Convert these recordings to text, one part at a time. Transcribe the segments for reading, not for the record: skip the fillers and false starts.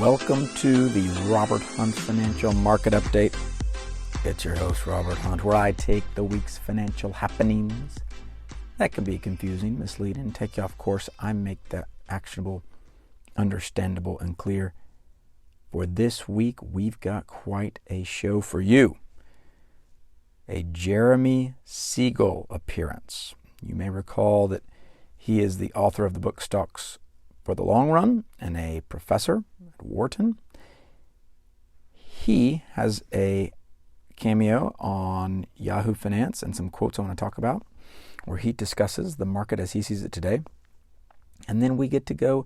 Welcome to the Robert Hunt Financial Market Update. It's your host, Robert Hunt, where I take the week's financial happenings that can be confusing, misleading, take you off course. I make that actionable, understandable, and clear. For this week, we've got quite a show for you. A Jeremy Siegel appearance. You may recall that he is the author of the book Stocks for the Long Run and a professor at Wharton. He has a cameo on Yahoo Finance and some quotes I want to talk about, where he discusses the market as he sees it today. And then we get to go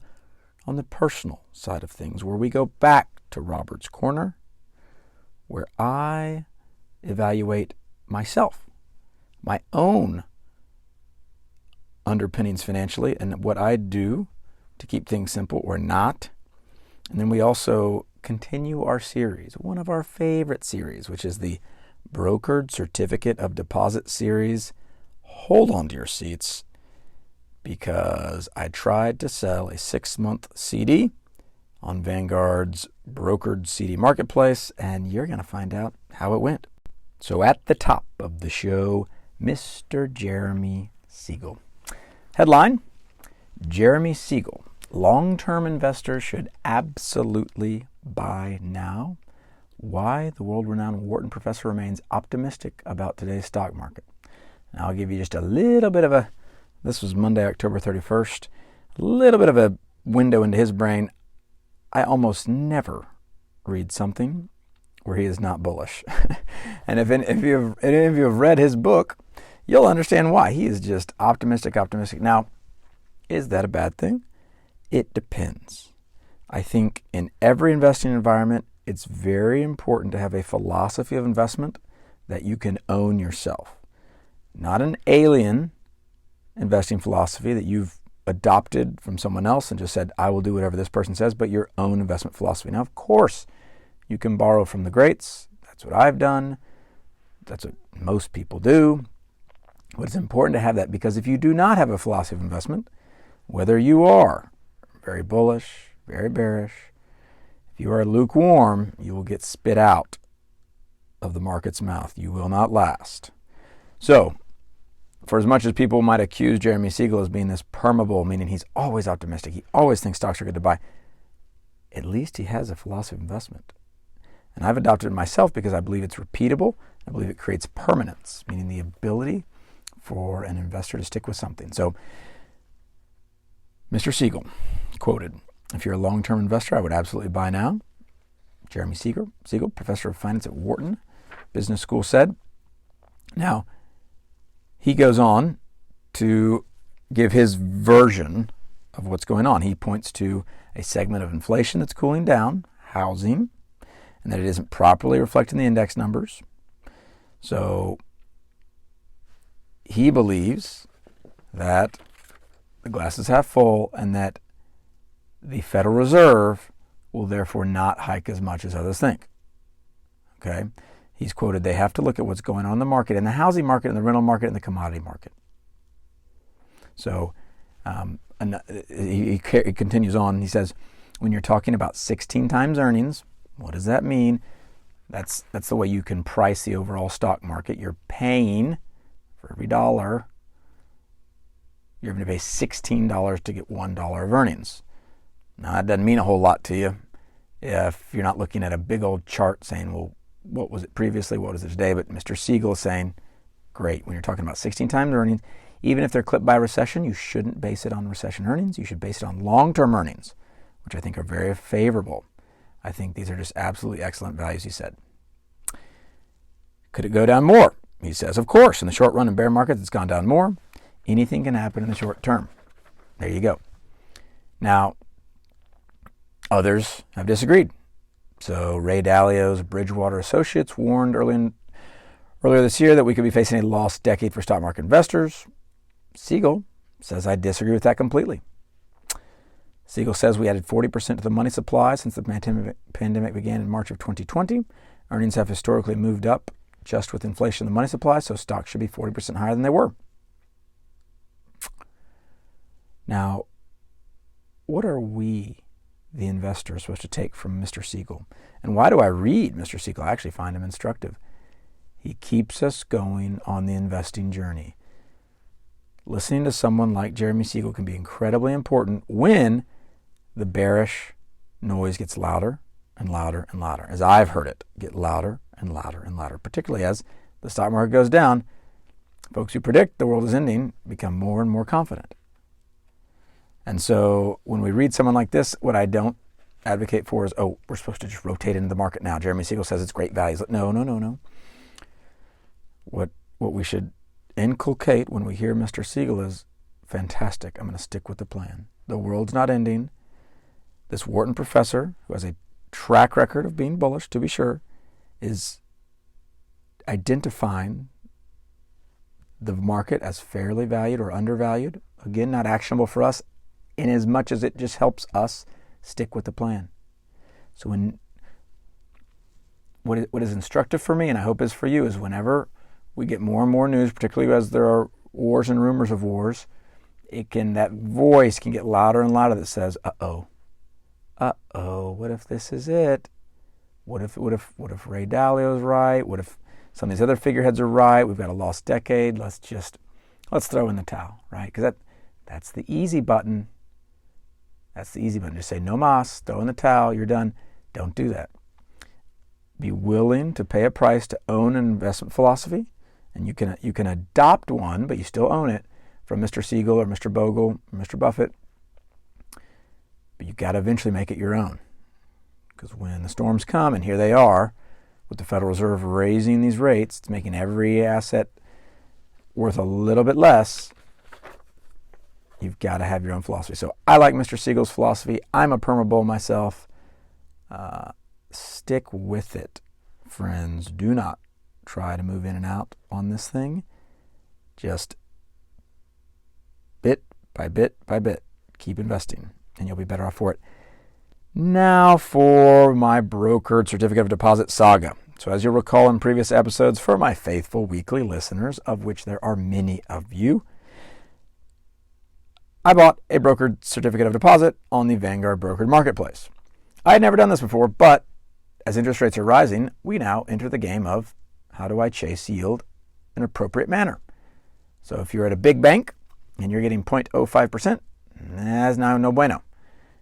on the personal side of things, where we go back to Robert's Corner, where I evaluate myself, my own underpinnings financially, and what I do to keep things simple or not. And then we also continue our series, one of our favorite series, which is the Brokered Certificate of Deposit series. Hold on to your seats, because I tried to sell a 6-month CD on Vanguard's brokered CD marketplace, and you're going to find out how it went. So at the top of the show, Mr. Jeremy Siegel. Headline: Jeremy Siegel, long-term investors should absolutely buy now. Why the world-renowned Wharton professor remains optimistic about today's stock market. Now I'll give you just a little bit of this was Monday, October 31st, a little bit of a window into his brain. I almost never read something where he is not bullish. And if any of you have read his book, you'll understand why. He is just optimistic. Now, is that a bad thing? It depends. I think in every investing environment, it's very important to have a philosophy of investment that you can own yourself. Not an alien investing philosophy that you've adopted from someone else and just said, I will do whatever this person says, but your own investment philosophy. Now, of course, you can borrow from the greats. That's what I've done. That's what most people do. But it's important to have that, because if you do not have a philosophy of investment, whether you are very bullish, very bearish, if you are lukewarm, you will get spit out of the market's mouth. You will not last. So, for as much as people might accuse Jeremy Siegel as being this permeable, meaning he's always optimistic, he always thinks stocks are good to buy, at least he has a philosophy of investment. And I've adopted it myself because I believe it's repeatable. I believe it creates permanence, meaning the ability for an investor to stick with something. So, Mr. Siegel quoted, if you're a long-term investor, I would absolutely buy now. Jeremy Siegel, professor of finance at Wharton Business School, said. Now, he goes on to give his version of what's going on. He points to a segment of inflation that's cooling down, housing, and that it isn't properly reflecting the index numbers. So he believes that the glass is half full and that the Federal Reserve will therefore not hike as much as others think. Okay? He's quoted, they have to look at what's going on in the market, in the housing market, in the rental market, in the commodity market. So he continues on. He says, when you're talking about 16 times earnings, what does that mean? That's the way you can price the overall stock market. You're paying for every dollar, you're going to pay $16 to get $1 of earnings. Now, that doesn't mean a whole lot to you if you're not looking at a big old chart saying, well, what was it previously, what is it today? But Mr. Siegel is saying, great, when you're talking about 16 times earnings, even if they're clipped by recession, you shouldn't base it on recession earnings. You should base it on long-term earnings, which I think are very favorable. I think these are just absolutely excellent values, he said. Could it go down more? He says, of course, in the short run in bear markets, it's gone down more. Anything can happen in the short term. There you go. Now, others have disagreed. So Ray Dalio's Bridgewater Associates warned earlier this year that we could be facing a lost decade for stock market investors. Siegel says, I disagree with that completely. Siegel says we added 40% to the money supply since the pandemic began in March of 2020. Earnings have historically moved up just with inflation in the money supply, so stocks should be 40% higher than they were. Now, what are we the investor is supposed to take from Mr. Siegel. And why do I read Mr. Siegel? I actually find him instructive. He keeps us going on the investing journey. Listening to someone like Jeremy Siegel can be incredibly important when the bearish noise gets louder and louder and louder. As I've heard it get louder and louder and louder, particularly as the stock market goes down. Folks who predict the world is ending become more and more confident. And so when we read someone like this, what I don't advocate for is, oh, we're supposed to just rotate into the market now. Jeremy Siegel says it's great value. No. What we should inculcate when we hear Mr. Siegel is, fantastic, I'm going to stick with the plan. The world's not ending. This Wharton professor, who has a track record of being bullish, to be sure, is identifying the market as fairly valued or undervalued. Again, not actionable for us in as much as it just helps us stick with the plan. So what is instructive for me, and I hope is for you, is whenever we get more and more news, particularly as there are wars and rumors of wars, that voice can get louder and louder that says, uh-oh, what if this is it? What if Ray Dalio's right? What if some of these other figureheads are right? We've got a lost decade. Let's throw in the towel, right? Because that's the easy button. That's the easy button. Just say, no mas, throw in the towel, you're done. Don't do that. Be willing to pay a price to own an investment philosophy, and you can adopt one, but you still own it, from Mr. Siegel or Mr. Bogle or Mr. Buffett. But you've got to eventually make it your own. Because when the storms come, and here they are, with the Federal Reserve raising these rates, it's making every asset worth a little bit less, you've got to have your own philosophy. So I like Mr. Siegel's philosophy. I'm a perma-bull myself. Stick with it, friends. Do not try to move in and out on this thing. Just bit by bit by bit, keep investing, and you'll be better off for it. Now for my brokered certificate of deposit saga. So as you'll recall in previous episodes, for my faithful weekly listeners, of which there are many of you, I bought a brokered certificate of deposit on the Vanguard brokered marketplace. I had never done this before, but as interest rates are rising, we now enter the game of how do I chase yield in an appropriate manner. So if you're at a big bank and you're getting 0.05%, that's now no bueno.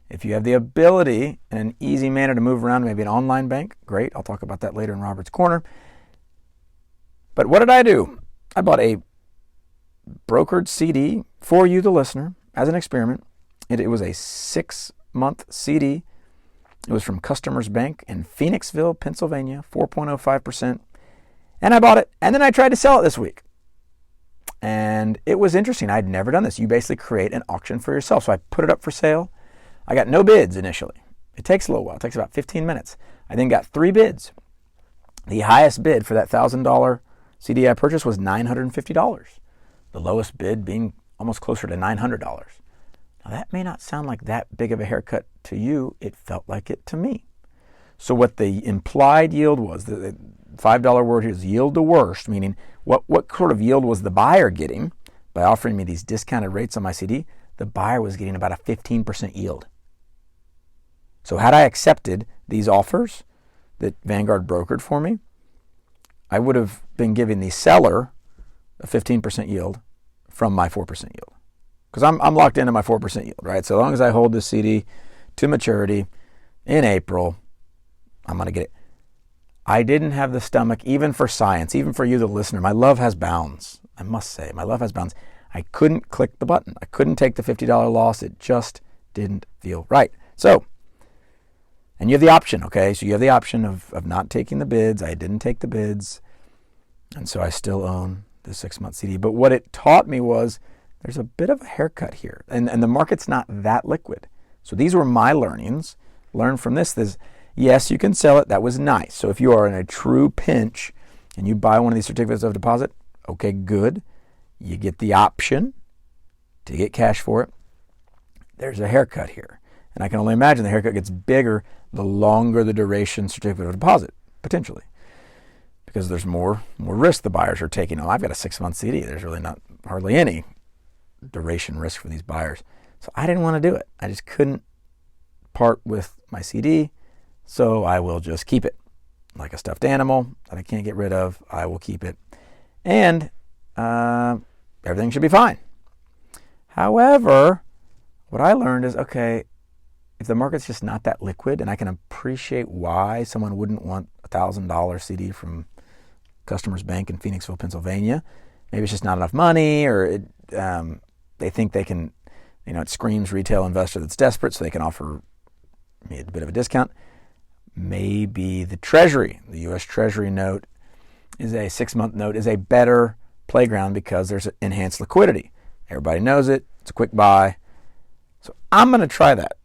If you have the ability in an easy manner to move around, maybe an online bank, great. I'll talk about that later in Robert's Corner. But what did I do? I bought a brokered CD for you, the listener, as an experiment. It was a 6-month CD. It was from Customers Bank in Phoenixville, Pennsylvania, 4.05%. And I bought it, and then I tried to sell it this week. And it was interesting. I'd never done this. You basically create an auction for yourself. So I put it up for sale. I got no bids initially. It takes a little while. It takes about 15 minutes. I then got 3 bids. The highest bid for that $1,000 CD I purchased was $950. The lowest bid being almost closer to $900. Now that may not sound like that big of a haircut to you. It felt like it to me. So what the implied yield was, the $5 word here is yield to worst, meaning what sort of yield was the buyer getting by offering me these discounted rates on my CD? The buyer was getting about a 15% yield. So had I accepted these offers that Vanguard brokered for me, I would have been giving the seller a 15% yield from my 4% yield. Because I'm locked into my 4% yield, right? So long as I hold this CD to maturity in April, I'm going to get it. I didn't have the stomach, even for science, even for you, the listener. My love has bounds. I must say, my love has bounds. I couldn't click the button. I couldn't take the $50 loss. It just didn't feel right. So, and you have the option, okay? So you have the option of not taking the bids. I didn't take the bids. And so I still own the 6-month CD. But what it taught me was there's a bit of a haircut here. And the market's not that liquid. So these were my learnings. Learn from this. Yes, you can sell it. That was nice. So if you are in a true pinch and you buy one of these certificates of deposit, okay, good. You get the option to get cash for it. There's a haircut here. And I can only imagine the haircut gets bigger the longer the duration certificate of deposit, potentially. Because there's more risk the buyers are taking. Oh, I've got a 6-month CD. There's really not hardly any duration risk for these buyers. So I didn't want to do it. I just couldn't part with my CD, so I will just keep it. Like a stuffed animal that I can't get rid of, I will keep it. And everything should be fine. However, what I learned is, okay, if the market's just not that liquid, and I can appreciate why someone wouldn't want a $1,000 CD from Customers Bank in Phoenixville, Pennsylvania. Maybe it's just not enough money, or they think they can, it screams retail investor that's desperate, so they can offer me a bit of a discount. Maybe the Treasury, the U.S. Treasury note, is a 6-month note, is a better playground because there's enhanced liquidity. Everybody knows it. It's a quick buy. So I'm going to try that.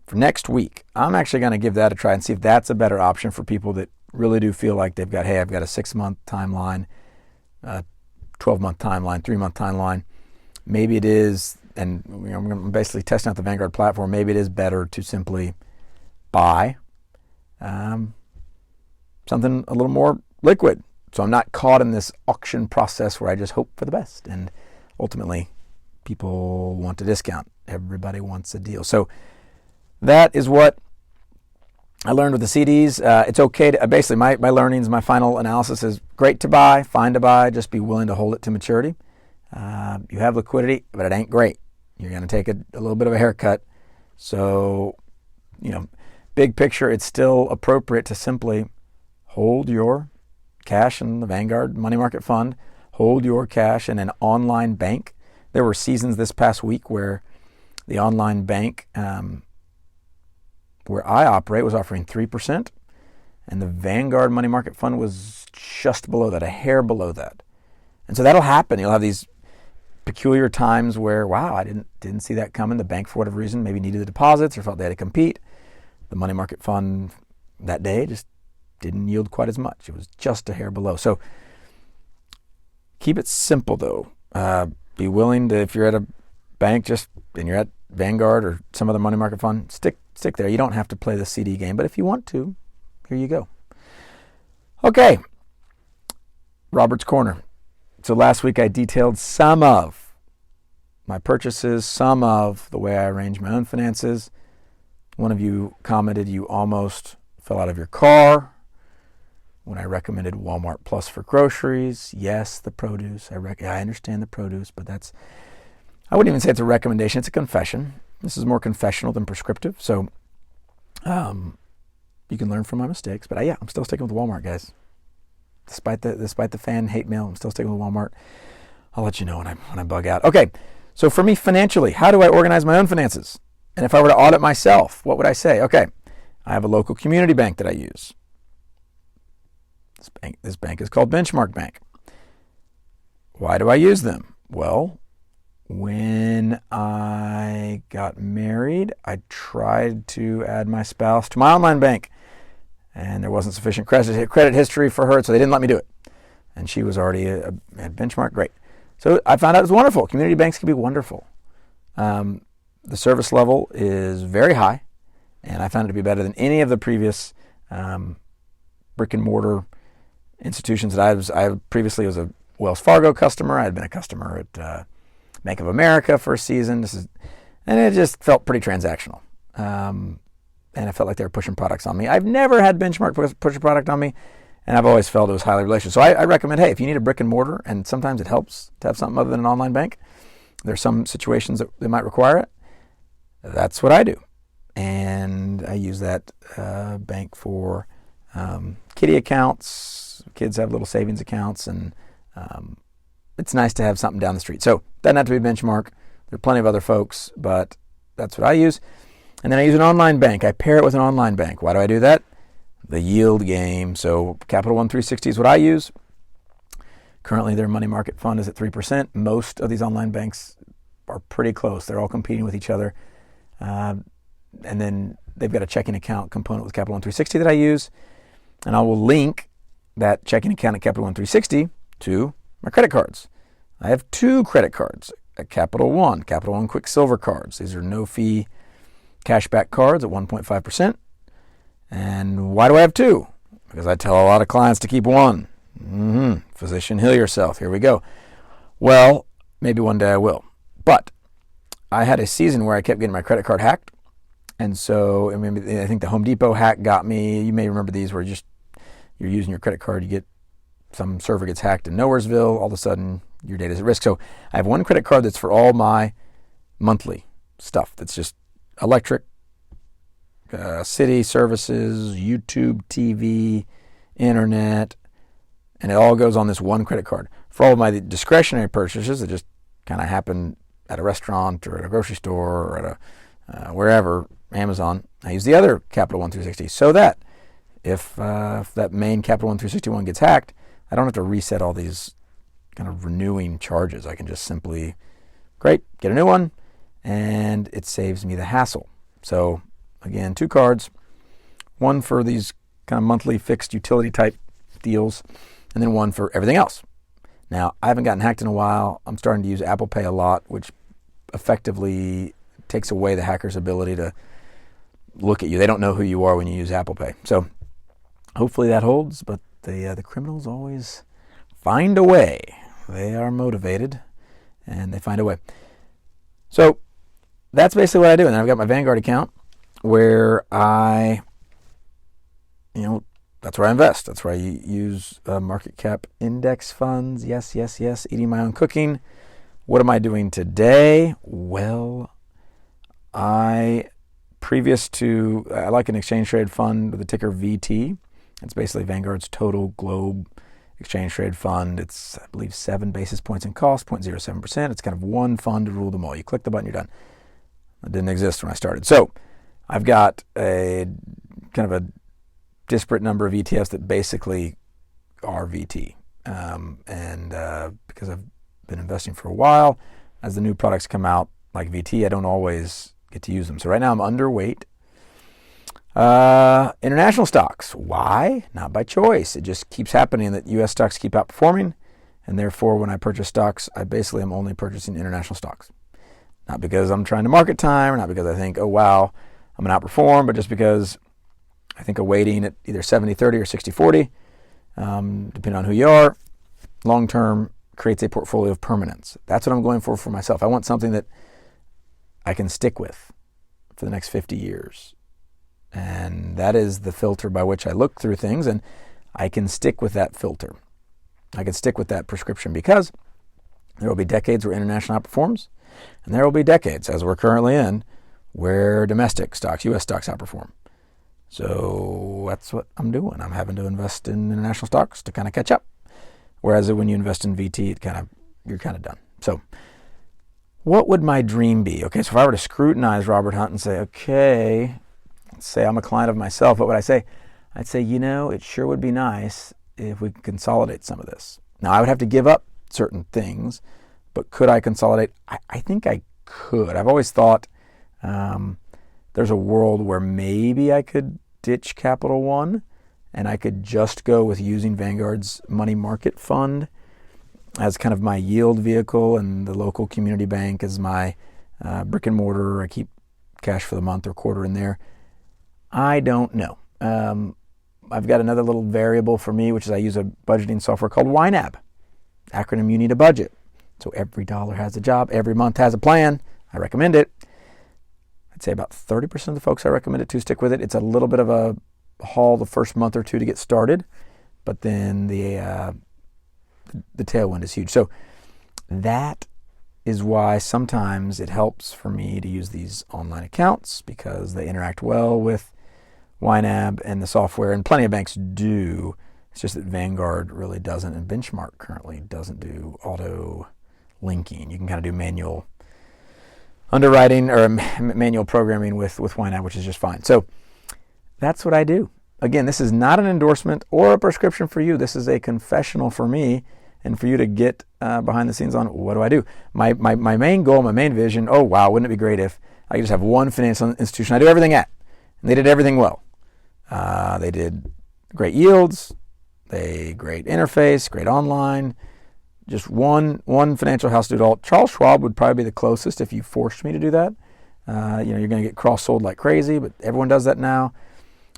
For next week, I'm actually going to give that a try and see if that's a better option for people that really do feel like I've got a 6-month timeline, 12-month timeline, 3-month timeline. Maybe it is, and I'm basically testing out the Vanguard platform. Maybe it is better to simply buy something a little more liquid. So I'm not caught in this auction process where I just hope for the best. And ultimately, people want a discount. Everybody wants a deal. So that is what I learned with the CDs. It's okay to, basically my learnings, my final analysis is great to buy, fine to buy, just be willing to hold it to maturity. You have liquidity, but it ain't great. You're going to take a little bit of a haircut. So, big picture, it's still appropriate to simply hold your cash in the Vanguard money market fund, hold your cash in an online bank. There were seasons this past week where the online bank where I operate was offering 3%, and the Vanguard money market fund was just below that, a hair below that. And so that'll happen. You'll have these peculiar times where, wow, I didn't see that coming. The bank, for whatever reason, maybe needed the deposits or felt they had to compete. The money market fund that day just didn't yield quite as much. It was just a hair below. So keep it simple, though. Be willing to, if you're at a bank and you're at Vanguard or some other money market fund, stick there. You don't have to play the CD game, but if you want to, here you go. Okay, Robert's Corner. So last week I detailed some of my purchases, some of the way I arrange my own finances. One of you commented you almost fell out of your car when I recommended Walmart Plus for groceries. Yes, the produce. I understand the produce, but I wouldn't even say it's a recommendation. It's a confession. This is more confessional than prescriptive. So you can learn from my mistakes. But I'm still sticking with Walmart, guys. Despite the fan hate mail, I'm still sticking with Walmart. I'll let you know when I bug out. Okay, so for me financially, how do I organize my own finances? And if I were to audit myself, what would I say? Okay, I have a local community bank that I use. This bank is called Benchmark Bank. Why do I use them? Well, when I got married, I tried to add my spouse to my online bank, and there wasn't sufficient credit history for her, so they didn't let me do it. And she was already at Benchmark. Great. So I found out it was wonderful. Community banks can be wonderful. The service level is very high, and I found it to be better than any of the previous brick and mortar institutions that I previously was a Wells Fargo customer. I had been a customer at Bank of America for a season. And it just felt pretty transactional. And I felt like they were pushing products on me. I've never had Benchmark push a product on me, and I've always felt it was highly relational. So I recommend, hey, if you need a brick and mortar, and sometimes it helps to have something other than an online bank, there's some situations that they might require it. That's what I do. And I use that bank for kiddie accounts. Kids have little savings accounts, and it's nice to have something down the street. So doesn't have to be Benchmark. There are plenty of other folks, but that's what I use. And then I use an online bank. I pair it with an online bank. Why do I do that? The yield game. So Capital One 360 is what I use. Currently, their money market fund is at 3%. Most of these online banks are pretty close. They're all competing with each other. And then they've got a checking account component with Capital One 360 that I use. And I will link that checking account at Capital One 360 to my credit cards. I have 2 credit cards at Capital One Quicksilver cards. These are no-fee cashback cards at 1.5%. And why do I have 2? Because I tell a lot of clients to keep one. Physician, heal yourself. Here we go. Well, maybe one day I will. But I had a season where I kept getting my credit card hacked, And so, I mean, I think the Home Depot hack got me. You may remember these where you're using your credit card, you get some server gets hacked in Nowheresville, all of a sudden your data is at risk. So I have one credit card that's for all my monthly stuff. That's just electric, city services, YouTube, TV, internet, and it all goes on this one credit card. For all of my discretionary purchases that just kind of happen at a restaurant or at a grocery store or at a wherever, Amazon, I use the other Capital One 360 so that if that main Capital One 361 gets hacked, I don't have to reset all these kind of renewing charges. I can just simply, great, get a new one, and it saves me the hassle. So again, 2 cards, one for these kind of monthly fixed utility type deals, and then one for everything else. Now, I haven't gotten hacked in a while. I'm starting to use Apple Pay a lot, which effectively takes away the hacker's ability to look at you. They don't know who you are when you use Apple Pay. So hopefully that holds, but the criminals always find a way. They are motivated, and they find a way. So that's basically what I do. And then I've got my Vanguard account where that's where I invest. That's where I use market cap index funds. Yes, eating my own cooking. What am I doing today? Well, I like an exchange traded fund with the ticker VT. It's basically Vanguard's total globe exchange traded fund. It's, I believe, 7 basis points in cost, 0.07%. It's kind of one fund to rule them all. You click the button, you're done. It didn't exist when I started. So I've got a kind of a disparate number of ETFs that basically are VT. Because I've been investing for a while, as the new products come out like VT, I don't always get to use them. So right now I'm underweight international stocks. Why? Not by choice. It just keeps happening that U.S. stocks keep outperforming, and therefore when I purchase stocks, I basically am only purchasing international stocks. Not because I'm trying to market time, or not because I think, oh wow, I'm going to outperform, but just because I think a weighting at either 70-30 or 60-40, depending on who you are, long-term creates a portfolio of permanence. That's what I'm going for myself. I want something that I can stick with for the next 50 years. And that is the filter by which I look through things, and I can stick with that filter. I can stick with that prescription because there will be decades where international outperforms, and there will be decades, as we're currently in, where domestic stocks, U.S. stocks outperform. So that's what I'm doing. I'm having to invest in international stocks to kind of catch up. Whereas when you invest in VT, you're kind of done. So what would my dream be? Okay, so if I were to scrutinize Robert Hunt and say, okay, let's say I'm a client of myself, what would I say? I'd say, it sure would be nice if we could consolidate some of this. Now, I would have to give up certain things, but could I consolidate? I think I could. I've always thought there's a world where maybe I could ditch Capital One and I could just go with using Vanguard's money market fund as kind of my yield vehicle and the local community bank as my brick and mortar. I keep cash for the month or quarter in there. I don't know. I've got another little variable for me, which is I use a budgeting software called YNAB. Acronym, you need a budget. So every dollar has a job. Every month has a plan. I recommend it. I'd say about 30% of the folks I recommend it to stick with it. It's a little bit of a haul the first month or two to get started, but then the tailwind is huge. So that is why sometimes it helps for me to use these online accounts because they interact well with YNAB and the software, and plenty of banks do. It's just that Vanguard really doesn't, and Benchmark currently doesn't do auto linking. You can kind of do manual underwriting or manual programming with YNAB, which is just fine. So that's what I do. Again, this is not an endorsement or a prescription for you. This is a confessional for me and for you to get behind the scenes on what do I do. My main goal, my main vision, oh wow, wouldn't it be great if I could just have one financial institution I do everything at, and they did everything well. They did great yields, great interface, great online, just one financial house to do it all. Charles Schwab would probably be the closest if you forced me to do that. You're going to get cross-sold like crazy, but everyone does that now.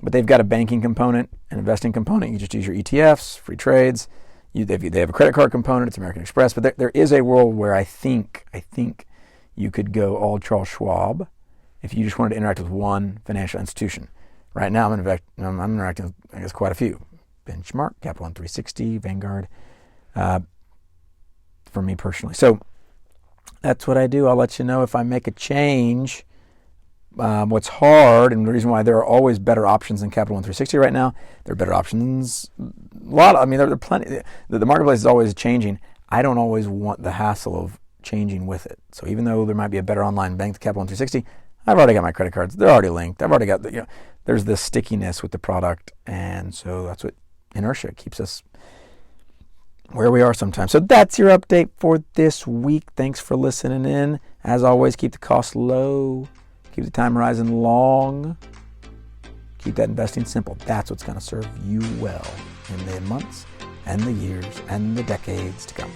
But they've got a banking component, an investing component. You just use your ETFs, free trades. They have a credit card component. It's American Express. But there is a world where I think you could go all Charles Schwab if you just wanted to interact with one financial institution. Right now, I'm interacting with, I guess, quite a few. Benchmark, Capital One 360, Vanguard, for me personally. So that's what I do. I'll let you know if I make a change. What's hard, and the reason why there are always better options than Capital One 360 right now, there are better options. There are plenty. The marketplace is always changing. I don't always want the hassle of changing with it. So even though there might be a better online bank than Capital One 360, I've already got my credit cards. They're already linked. I've already got there's this stickiness with the product, and so that's what inertia keeps us where we are sometimes. So that's your update for this week. Thanks for listening in. As always, keep the costs low, keep the time horizon long, keep that investing simple. That's what's going to serve you well in the months and the years and the decades to come.